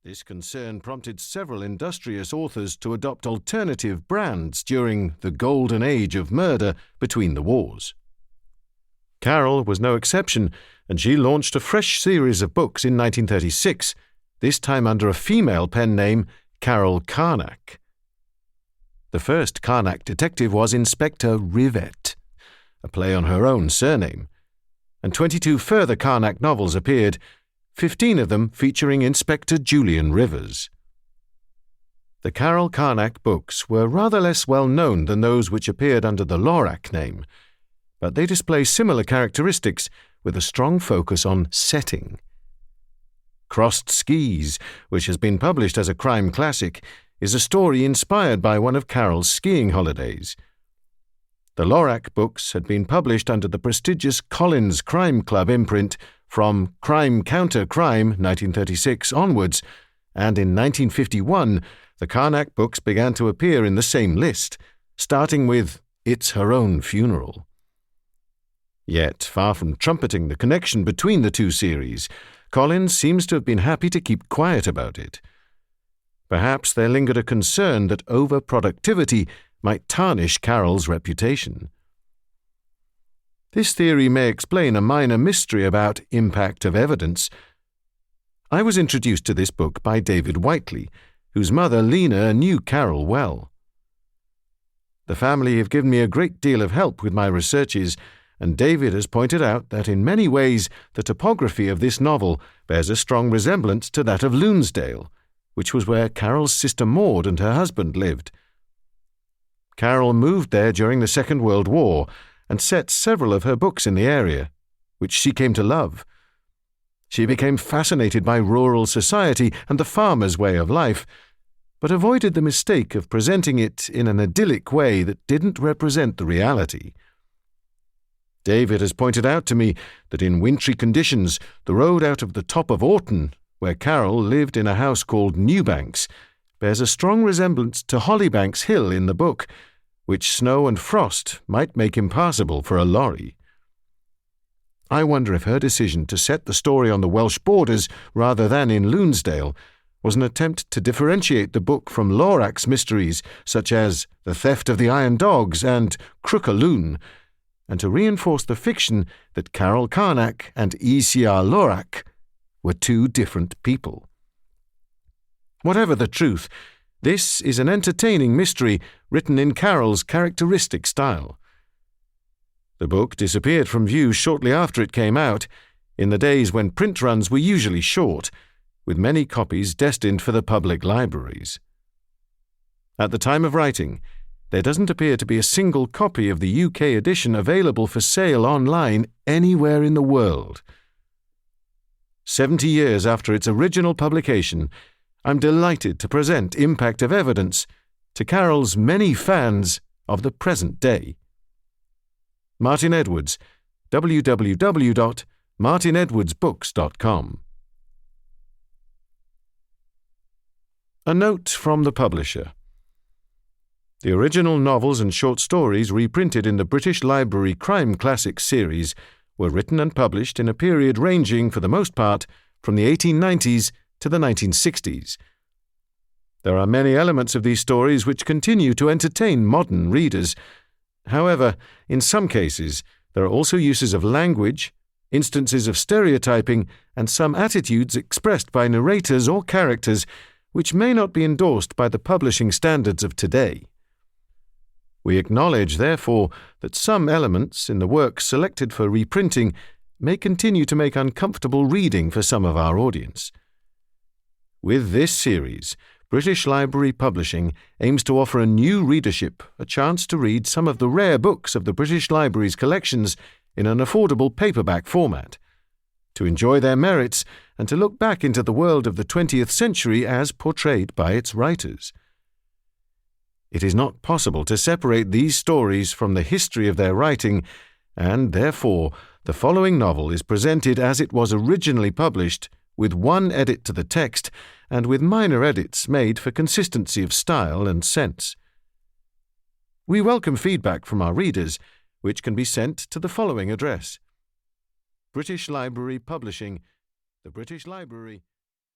This concern prompted several industrious authors to adopt alternative brands during the golden age of murder between the wars. Carol was no exception, and she launched a fresh series of books in 1936, this time under a female pen name, Carol Carnac. The first Carnac detective was Inspector Rivet, a play on her own surname, and 22 further Carnac novels appeared, 15 of them featuring Inspector Julian Rivers. The Carol Carnac books were rather less well known than those which appeared under the Lorac name, but they display similar characteristics with a strong focus on setting. Crossed Skis, which has been published as a crime classic, is a story inspired by one of Carol's skiing holidays. The Lorac books had been published under the prestigious Collins Crime Club imprint from Crime Counter Crime 1936 onwards, and in 1951 the Carnac books began to appear in the same list, starting with It's Her Own Funeral. Yet, far from trumpeting the connection between the two series, Collins seems to have been happy to keep quiet about it. Perhaps there lingered a concern that overproductivity might tarnish Carol's reputation. This theory may explain a minor mystery about impact of evidence. I was introduced to this book by David Whiteley, whose mother Lena knew Carol well. The family have given me a great deal of help with my researches, and David has pointed out that in many ways the topography of this novel bears a strong resemblance to that of Loonsdale, which was where Carol's sister Maud and her husband lived. Carol moved there during the Second World War and set several of her books in the area, which she came to love. She became fascinated by rural society and the farmer's way of life, but avoided the mistake of presenting it in an idyllic way that didn't represent the reality. David has pointed out to me that in wintry conditions, the road out of the top of Orton, where Carol lived in a house called Newbanks, bears a strong resemblance to Hollybanks Hill in the book, which snow and frost might make impassable for a lorry. I wonder if her decision to set the story on the Welsh borders rather than in Loonsdale was an attempt to differentiate the book from Lorac's mysteries such as The Theft of the Iron Dogs and Crook a Loon, and to reinforce the fiction that Carol Carnac and E.C.R. Lorac were two different people. Whatever the truth, this is an entertaining mystery written in Carol's characteristic style. The book disappeared from view shortly after it came out, in the days when print runs were usually short, with many copies destined for the public libraries. At the time of writing, there doesn't appear to be a single copy of the UK edition available for sale online anywhere in the world. 70 years after its original publication, I'm delighted to present Impact of Evidence to Carol's many fans of the present day. Martin Edwards, www.martinedwardsbooks.com. A note from the publisher. The original novels and short stories reprinted in the British Library Crime Classics series were written and published in a period ranging, for the most part, from the 1890s to the 1960s. There are many elements of these stories which continue to entertain modern readers. However, in some cases, there are also uses of language, instances of stereotyping, and some attitudes expressed by narrators or characters which may not be endorsed by the publishing standards of today. We acknowledge, therefore, that some elements in the works selected for reprinting may continue to make uncomfortable reading for some of our audience. With this series, British Library Publishing aims to offer a new readership a chance to read some of the rare books of the British Library's collections in an affordable paperback format, to enjoy their merits and to look back into the world of the 20th century as portrayed by its writers. It is not possible to separate these stories from the history of their writing, and therefore the following novel is presented as it was originally published, with one edit to the text and with minor edits made for consistency of style and sense. We welcome feedback from our readers, which can be sent to the following address: British Library Publishing, the British Library,